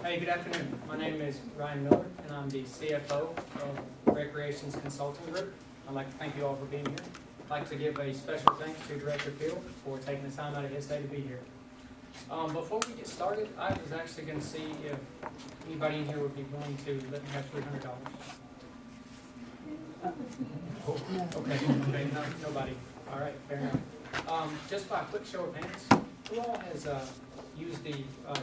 Hey, good afternoon. My name is Ryan Miller, and I'm the CFO of Recreations Consulting Group. I'd like to thank you all for being here. I'd like to give a special thanks to Director Field for taking the time out of his day to be here. Before we get started, I was actually going to see if anybody in here would be willing to let me have $300. Okay, no, nobody. All right, fair enough. Just by a quick show of hands, who all has used the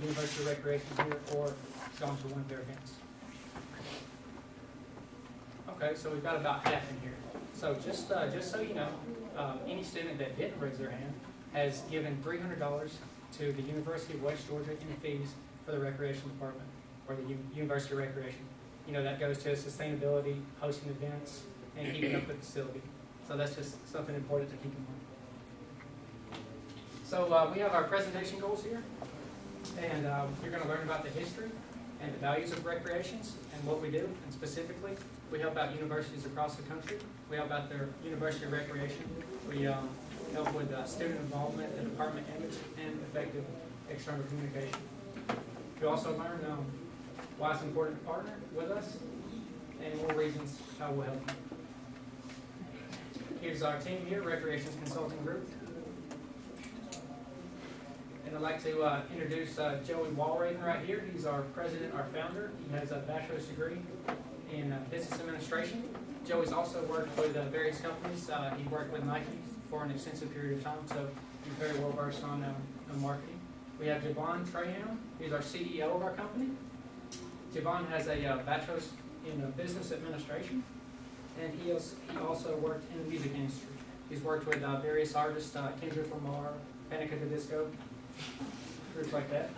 University of Recreation here or gone to one of their events? Okay, so we've got about half in here. So just so you know, any student that didn't raise their hand has given $300 to the University of West Georgia in fees for the Recreation Department or the University of Recreation. You know, that goes to sustainability, hosting events, and keeping up the facility. So that's just something important to keep in mind. So we have our presentation goals here, and you're going to learn about the history and the values of recreations and what we do. And specifically, we help out universities across the country. We help out their University of Recreation. We help with student involvement, the department image, and effective external communication. You also learn why it's important to partner with us and more reasons how we'll help you. Here's our team here, Recreations Consulting Group. And I'd like to introduce Joey Walraven right here. He's our president, our founder. He has a bachelor's degree in business administration. Joey's also worked with various companies. He worked with Nike for an extensive period of time, so he's very well versed on marketing. We have Javon Trahan. He's our CEO of our company. Javon has a bachelor's in business administration, and he also worked in the music industry. He's worked with various artists, Kendrick Lamar, Panic at the Disco, groups like that.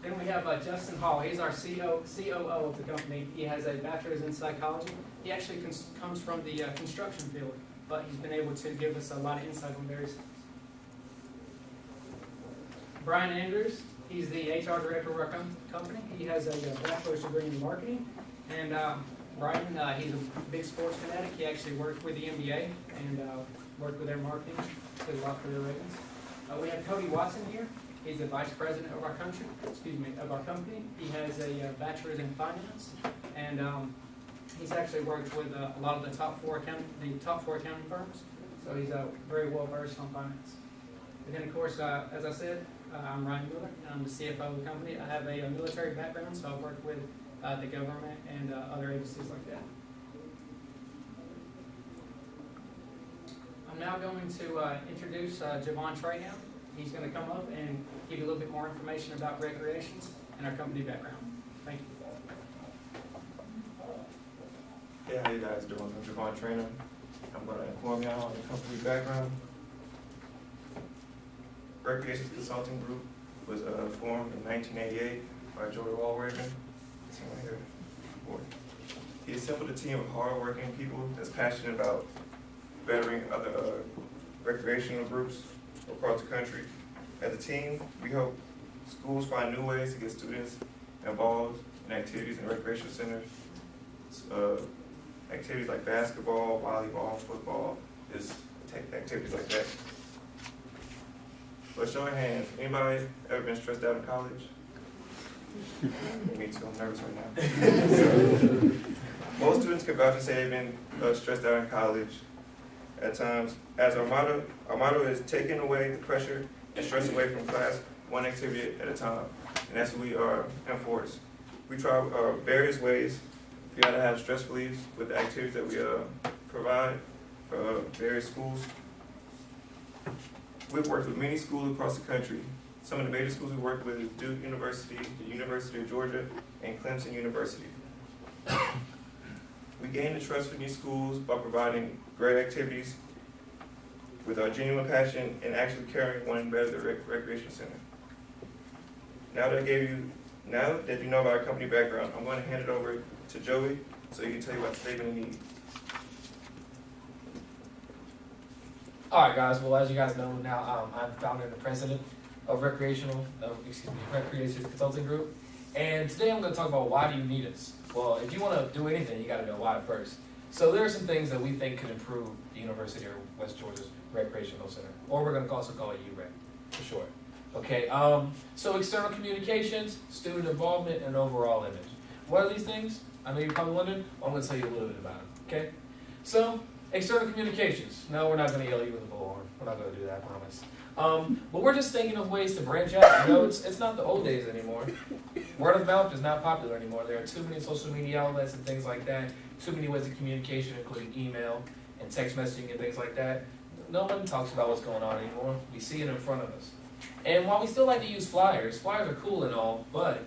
Then we have Justin Hall. He's our COO of the company. He has a bachelor's in psychology. He actually comes from the construction field, but he's been able to give us a lot of insight on various things. Brian Andrews, he's the HR director of our company. He has a bachelor's degree in marketing. And Brian, he's a big sports fanatic. He actually worked with the NBA and worked with their marketing, did a lot for their ratings. We have Cody Watson here. He's the vice president of our company. He has a bachelor's in finance, and he's actually worked with a lot of the top four accounting firms. So he's very well versed on finance. And then, of course, as I said, I'm Ryan Miller, and I'm the CFO of the company. I have a military background, so I've worked with the government and other agencies like that. I'm now going to introduce Javon Trahan. He's going to come up and give you a little bit more information about recreations and our company background. Thank you. Hey, how you guys doing? I'm Javon Trahan. I'm going to inform y'all on the company background. Recreations Consulting Group was formed in 1988 by Joey Walraven. He assembled a team of hard-working people that's passionate about bettering other recreational groups across the country. As a team, we help schools find new ways to get students involved in activities in recreation centers. Activities like basketball, volleyball, football, just activities like that. But show of hands, anybody ever been stressed out in college? Me too, I'm nervous right now. Most students can vouch and say they've been stressed out in college at times. As our motto is taking away the pressure and stress away from class, one activity at a time. And that's what we enforce. We try various ways for y'all to have stress relief with the activities that we provide for various schools. We've worked with many schools across the country. Some of the major schools we work with is Duke University, the University of Georgia, and Clemson University. We gain the trust from these schools by providing great activities with our genuine passion and actually caring one better the recreation center. Now that you know about our company background, I'm going to hand it over to Joey so he can tell you about the statement of need. All right, guys. Well, as you guys know now, I'm founder and the president of Recreations Consulting Group. And today I'm going to talk about why do you need us? Well, if you want to do anything, you got to know why first. So there are some things that we think could improve the University of West Georgia's Recreational Center, or we're going to also call it UREC for short. Okay, so external communications, student involvement, and overall image. What are these things? I know you're probably wondering. Well, I'm going to tell you a little bit about it. Okay, so external communications. No, we're not going to yell you with a bullhorn. We're not going to do that, I promise. But we're just thinking of ways to branch out. You know, it's not the old days anymore. Word of mouth is not popular anymore. There are too many social media outlets and things like that. Too many ways of communication, including email and text messaging and things like that. No one talks about what's going on anymore. We see it in front of us. And while we still like to use flyers, flyers are cool and all, but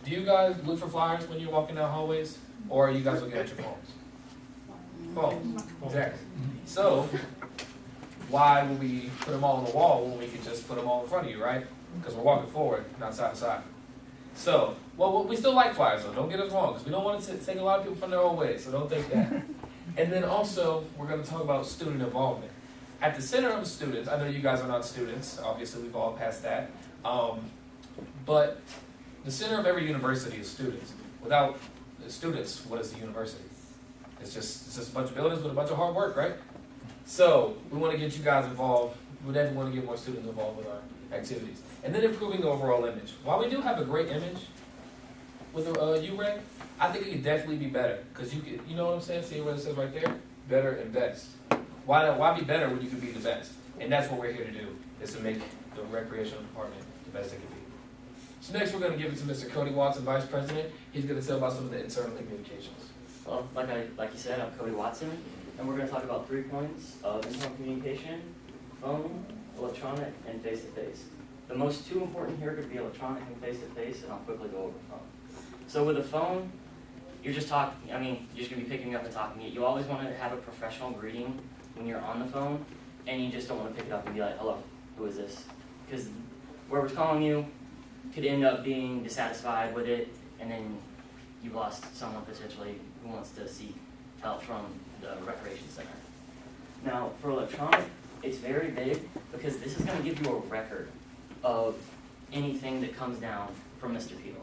do you guys look for flyers when you're walking down hallways? Or are you guys looking at your phones? Phones, exactly. So, why would we put them all on the wall when we could just put them all in front of you, right? Because we're walking forward, not side to side. So, well, we still like flyers though, don't get us wrong, because we don't want to take a lot of people from their own ways, so don't think that. And then also, we're going to talk about student involvement. At the center of students, I know you guys are not students, obviously we've all passed that, but the center of every university is students. Without the students, what is the university? It's just a bunch of buildings with a bunch of hard work, right? So we want to get you guys involved. We definitely want to get more students involved with our activities. And then improving the overall image. While we do have a great image with UREC, I think it could definitely be better. Because you know what I'm saying? See what it says right there? Better and best. Why be better when you can be the best? And that's what we're here to do, is to make the recreational department the best it can be. So next we're going to give it to Mr. Cody Watson, Vice President. He's going to tell about some of the internal communications. Well, like you said, I'm Cody Watson, and we're going to talk about 3 points of internal communication: phone, electronic, and face-to-face. The most 2 important here could be electronic and face-to-face, and I'll quickly go over phone. So with a phone, you're just talking. You're just going to be picking up and talking. You always want to have a professional greeting when you're on the phone, and you just don't want to pick it up and be like, "Hello, who is this?" Because whoever's calling you could end up being dissatisfied with it, and then you've lost someone potentially who wants to seek help from the recreation center. Now, for electronic, it's very big because this is going to give you a record of anything that comes down from Mr. Peel.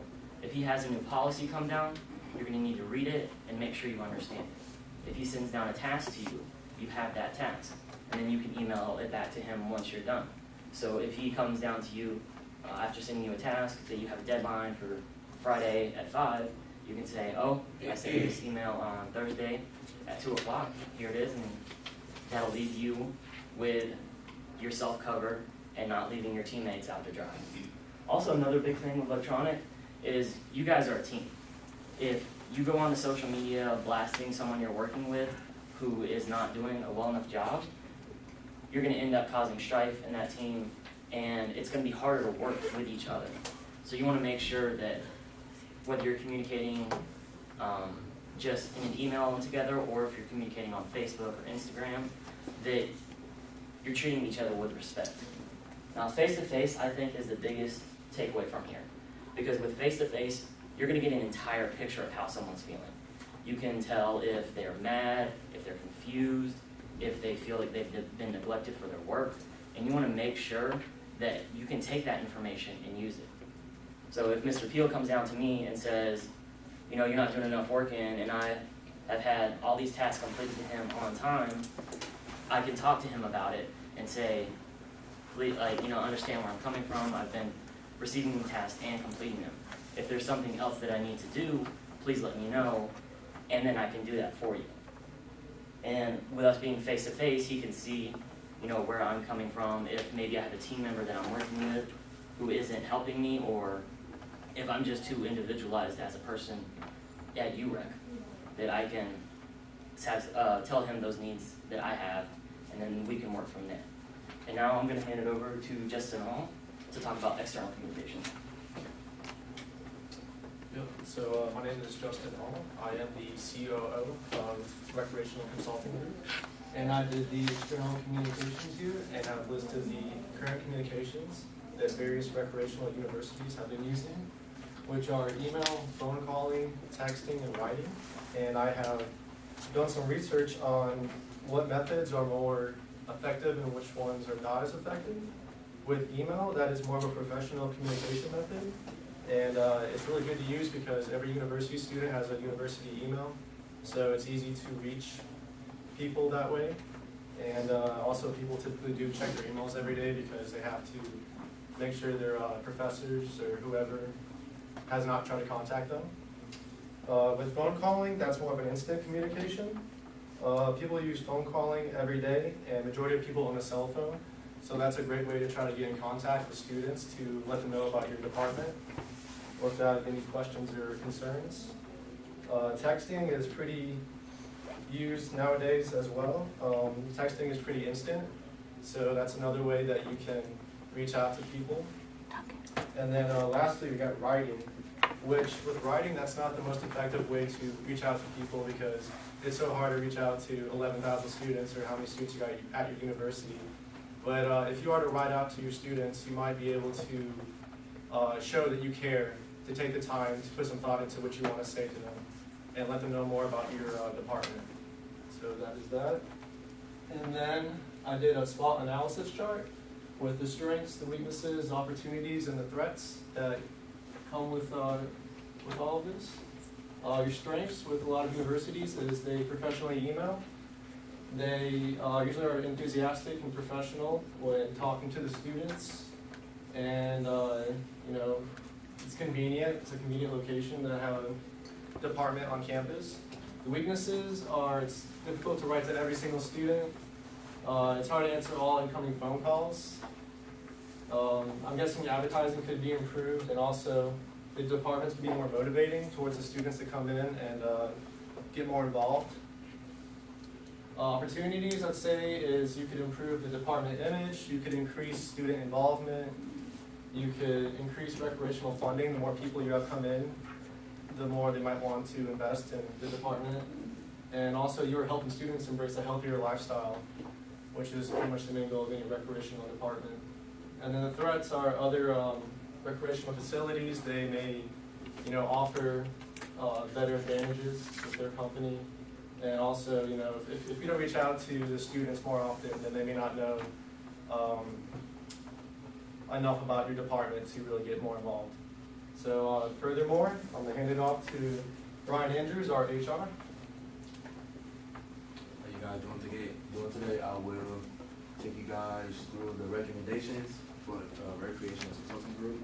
If he has a new policy come down, you're going to need to read it and make sure you understand it. If he sends down a task to you, you have that task, and then you can email it back to him once you're done. So if he comes down to you after sending you a task that you have a deadline for Friday at 5, you can say, "Oh, I sent you this email on Thursday at 2 o'clock. Here it is," and that'll leave you with your self-cover and not leaving your teammates out to dry. Also, another big thing with electronic is you guys are a team. If you go on to social media blasting someone you're working with who is not doing a well enough job, you're going to end up causing strife in that team, and it's going to be harder to work with each other. So you want to make sure that whether you're communicating just in an email together, or if you're communicating on Facebook or Instagram, that you're treating each other with respect. Now, face-to-face, I think, is the biggest takeaway from here. Because with face-to-face, you're going to get an entire picture of how someone's feeling. You can tell if they're mad, if they're confused, if they feel like they've been neglected for their work, and you want to make sure that you can take that information and use it. So if Mr. Peel comes down to me and says, "You're not doing enough work in," and I have had all these tasks completed to him on time, I can talk to him about it and say, "Please, understand where I'm coming from. I've been receiving the tasks and completing them. If there's something else that I need to do, please let me know, and then I can do that for you." And with us being face-to-face, he can see, where I'm coming from, if maybe I have a team member that I'm working with who isn't helping me, or if I'm just too individualized as a person at UREC, that I can tell him those needs that I have, and then we can work from there. And now I'm going to hand it over to Justin Hall to talk about external communication. Yep. So my name is Justin Hall. I am the COO of Recreational Consulting Group, and I did the external communications here, and I've listed the current communications that various recreational universities have been using, which are email, phone calling, texting, and writing. And I have done some research on what methods are more effective and which ones are not as effective. With email, that is more of a professional communication method, and it's really good to use because every university student has a university email, so it's easy to reach people that way. And also people typically do check their emails every day because they have to make sure their professors or whoever has not tried to contact them. With phone calling, that's more of an instant communication. People use phone calling every day, and majority of people own a cell phone. So that's a great way to try to get in contact with students to let them know about your department, or if they have any questions or concerns. Texting is pretty used nowadays as well. Texting is pretty instant, so that's another way that you can reach out to people. And then lastly, we got writing, which with writing, that's not the most effective way to reach out to people because it's so hard to reach out to 11,000 students or how many students you got at your university. But if you are to write out to your students, you might be able to show that you care, to take the time to put some thought into what you want to say to them and let them know more about your department. So that is that. And then I did a SWOT analysis chart with the strengths, the weaknesses, opportunities, and the threats that come with all of this. Your strengths with a lot of universities is they professionally email. They usually are enthusiastic and professional when talking to the students, and you know, it's convenient. It's a convenient location to have a department on campus. The weaknesses are it's difficult to write to every single student. It's hard to answer all incoming phone calls. I'm guessing advertising could be improved, and also the departments could be more motivating towards the students to come in and get more involved. Opportunities, I'd say, is you could improve the department image, you could increase student involvement, you could increase recreational funding. The more people you have come in, the more they might want to invest in the department. And also you're helping students embrace a healthier lifestyle, which is pretty much the main goal of any recreational department. And then the threats are other recreational facilities. They may, you know, offer better advantages with their company. And also, you know, if you don't reach out to the students more often, then they may not know enough about your department to really get more involved. So furthermore, I'm going to hand it off to Brian Andrews, our HR. How you guys doing today? I will take you guys through the recommendations for the Recreational Consulting Group.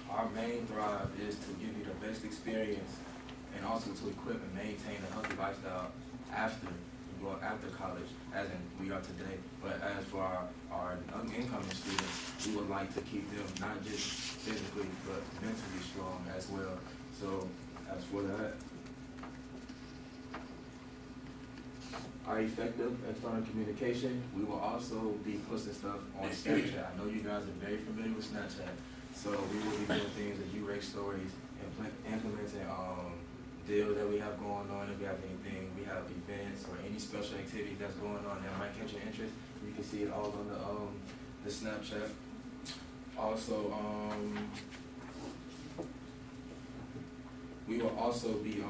Our main drive is to give you the best experience and also to equip and maintain a healthy lifestyle after college, as in we are today. But as for our incoming students, we would like to keep them not just physically but mentally strong as well. So as for that, our effective external communication, we will also be posting stuff on Snapchat. I know you guys are very familiar with Snapchat, so we will be doing things like U-Rate stories, implementing deals that we have going on. If we have anything, we have events or any special activity that's going on that might catch your interest, you can see it all on the Snapchat. Also, we will also be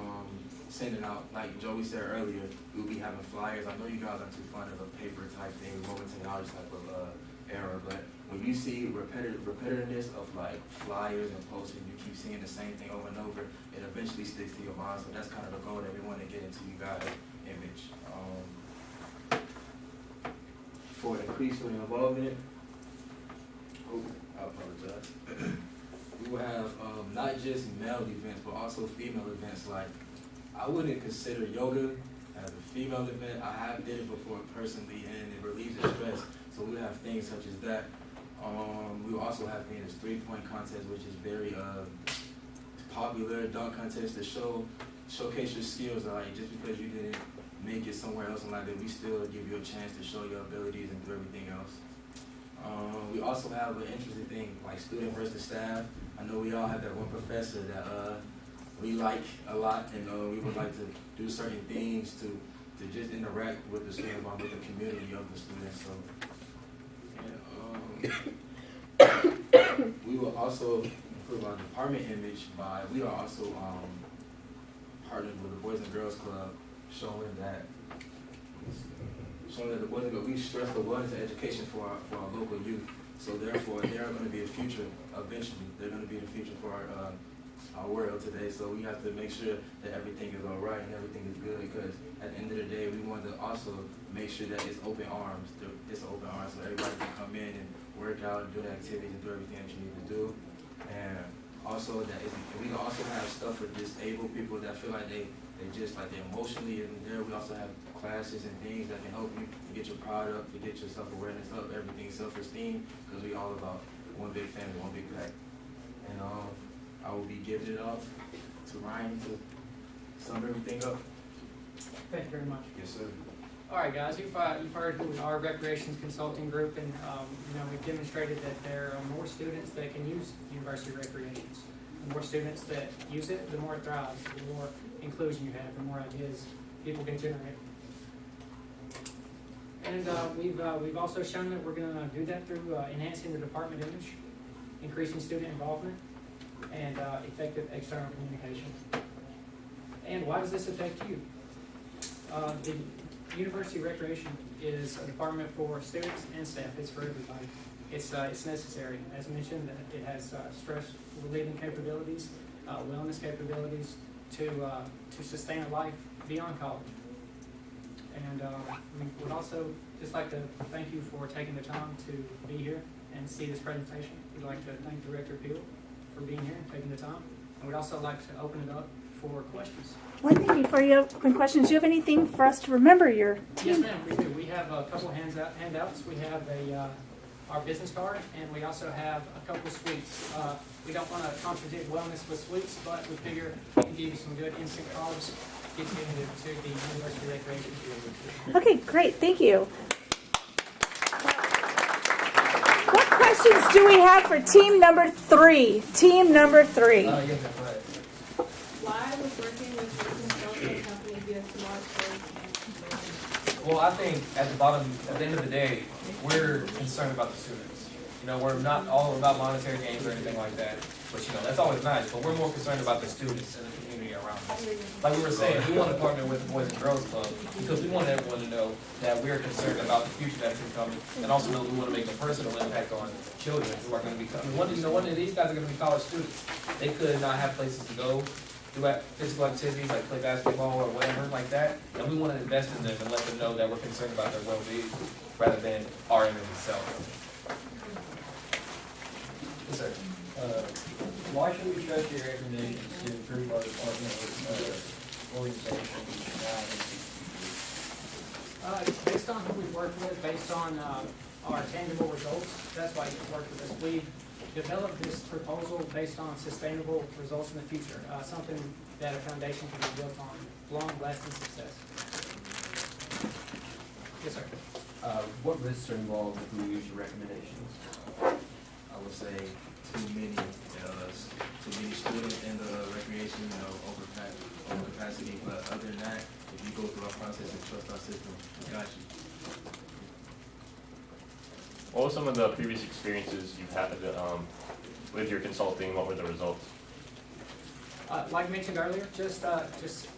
sending out, like Joey said earlier, we'll be having flyers. I know you guys are too fond of a paper type thing, more technology type of era, but when you see repetitiveness of like flyers and posting, you keep seeing the same thing over and over, it eventually sticks to your mind. So that's kind of the goal that we want to get into you guys' image. For increased student involvement, I apologize. We will have not just male events, but also female events. Like, I wouldn't consider yoga as a female event. I have did it before personally, and it relieves the stress. So we have things such as that. We will also have things as 3-point contest, which is very popular. Dunk contest to showcase your skills. Like, just because you didn't make it somewhere else in life, that we still give you a chance to show your abilities and do everything else. We also have an interesting thing like student versus staff. I know we all have that one professor that we like a lot, and we would like to do certain things to just interact with the students, with the community of the students. So, we will also improve our department image by, we are also partnered with the Boys and Girls Club, showing that the Boys and Girls, we stress the wellness and education for our local youth. So therefore, they are going to be a future eventually. They're going to be the future for our world today. So we have to make sure that everything is all right and everything is good, because at the end of the day, we want to also make sure that it's open arms. It's open arms so everybody can come in and work out, do the activities, and do everything that you need to do. And also we can also have stuff for disabled people that feel like they're emotionally in there. We also have classes and things that can help you to get your pride up, to get your self-awareness up, everything, self-esteem, because we all about one big family, one big pack. And I will be giving it off to Ryan to sum everything up. Thank you very much. Yes, sir. All right, guys, you've heard who our Recreations Consulting Group, and we've demonstrated that there are more students that can use University Recreations. The more students that use it, the more it thrives, the more inclusion you have, the more ideas people can generate. And we've also shown that we're going to do that through enhancing the department image, increasing student involvement, and effective external communication. And why does this affect you? The University Recreation is a department for students and staff. It's for everybody. It's necessary. As mentioned, that it has stress relieving capabilities, wellness capabilities to sustain a life beyond college. And we would also just like to thank you for taking the time to be here and see this presentation. We'd like to thank Director Peel for being here and taking the time. And we'd also like to open it up for questions. One thing before you open questions, do you have anything for us to remember your Yes, team? ma'am, we do. We have a couple handouts. We have our business card, and we also have a couple sweets. We don't want to contradict wellness with sweets, but we figure we can give you some good instant carbs, get you into the University Recreation field. Okay, great, thank you. What questions do we have for team number 3? Team number 3. Yeah, go ahead. Why was working with your consulting company be a smart choice? Well, I think at the end of the day, we're concerned about the students. You know, we're not all about monetary gains or anything like that, but that's always nice, but we're more concerned about the students and the community around us. Like we were saying, we want to partner with the Boys and Girls Club because we want everyone to know that we're concerned about the future that's coming, and also know we want to make a personal impact on children who are going to become. One of these guys are going to be college students. They could not have places to go, do physical activities like play basketball or whatever like that, and we want to invest in them and let them know that we're concerned about their well-being rather than our image itself. Yes, sir. Why should we trust your recommendations to improve our department organization? Based on who we've worked with, based on our tangible results, that's why you've worked with us. We've developed this proposal based on sustainable results in the future, something that a foundation can be built on, long-lasting success. Yes, sir. What risks are involved if we use your recommendations? I would say too many students in the recreation, over capacity. But other than that, if you go through our process and trust our system, we got you. What were some of the previous experiences you've had with your consulting? What were the results? Like mentioned earlier, just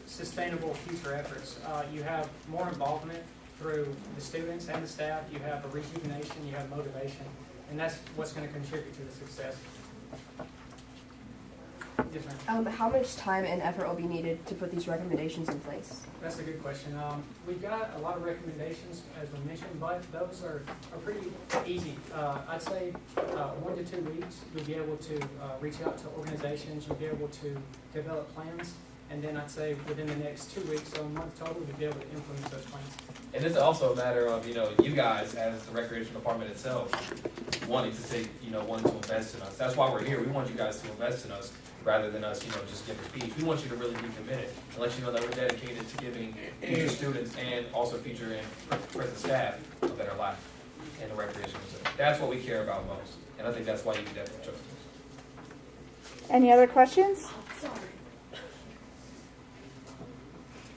sustainable future efforts. You have more involvement through the students and the staff. You have a rejuvenation. You have motivation, and that's what's going to contribute to the success. Yes, ma'am. How much time and effort will be needed to put these recommendations in place? That's a good question. We've got a lot of recommendations, as we mentioned, but those are pretty easy. I'd say 1 to 2 weeks, we'd be able to reach out to organizations, you'd be able to develop plans, and then I'd say within the next 2 weeks, so a month total, we'd be able to implement those plans. And it's also a matter of, you guys as the recreation department itself wanting to take, wanting to invest in us. That's why we're here. We want you guys to invest in us rather than us, just give a speech. We want you to really be committed and let you know that we're dedicated to giving future students and also future and present staff a better life in the recreation facility. That's what we care about most. And I think that's why you can definitely trust us. Any other questions?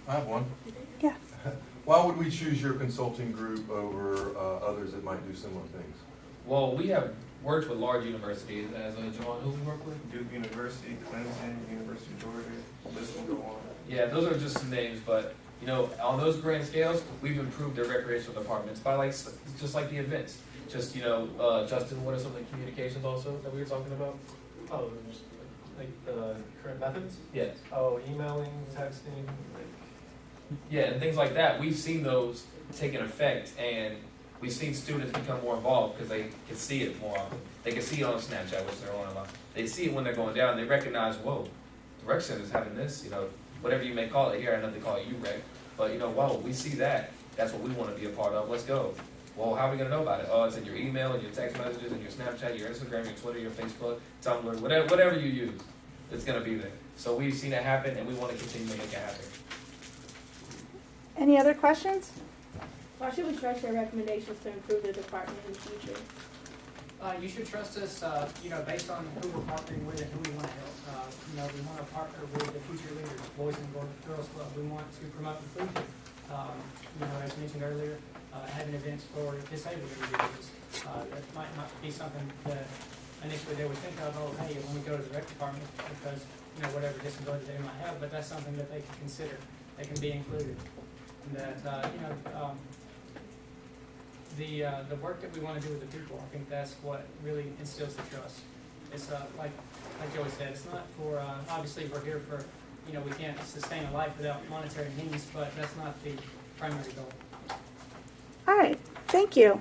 I have one. Yeah. Why would we choose your consulting group over others that might do similar things? Well, we have worked with large universities, as John, who we work with? Duke University, Clemson, University of Georgia, list will go on. Yeah, those are just some names, but on those grand scales, we've improved their recreational departments by just like the events. Just Justin, what are some of the communications also that we were talking about? Oh, just like the current methods? Yes. Oh, emailing, texting, Yeah, and things like that. We've seen those take an effect, and we've seen students become more involved because they can see it more often. They can see it on Snapchat, which they're on a lot. They see it when they're going down. They recognize, whoa, the rec center is having this, you know, whatever you may call it here. I know they call it UREC, but you know, whoa, we see that. That's what we want to be a part of. Let's go. Well, how are we going to know about it? Oh, it's in your email, and your text messages, and your Snapchat, your Instagram, your Twitter, your Facebook, Tumblr, whatever you use, it's going to be there. So we've seen it happen, and we want to continue to make it happen. Any other questions? Why should we trust your recommendations to improve the department in the future? You should trust us, you know, based on who we're partnering with and who we want to help. You know, we want to partner with the future leaders, Boys and Girls Club. We want to promote inclusion. You know, as mentioned earlier, having events for disabled individuals. That might not be something that initially they would think of, oh, hey, when we go to the rec department, because, you know, whatever disability they might have, but that's something that they can consider. They can be included. And that, you know, the work that we want to do with the people, I think that's what really instills the trust. It's like Joey said, it's not for, obviously we're here for, you know, we can't sustain a life without monetary means, but that's not the primary goal. All right, thank you.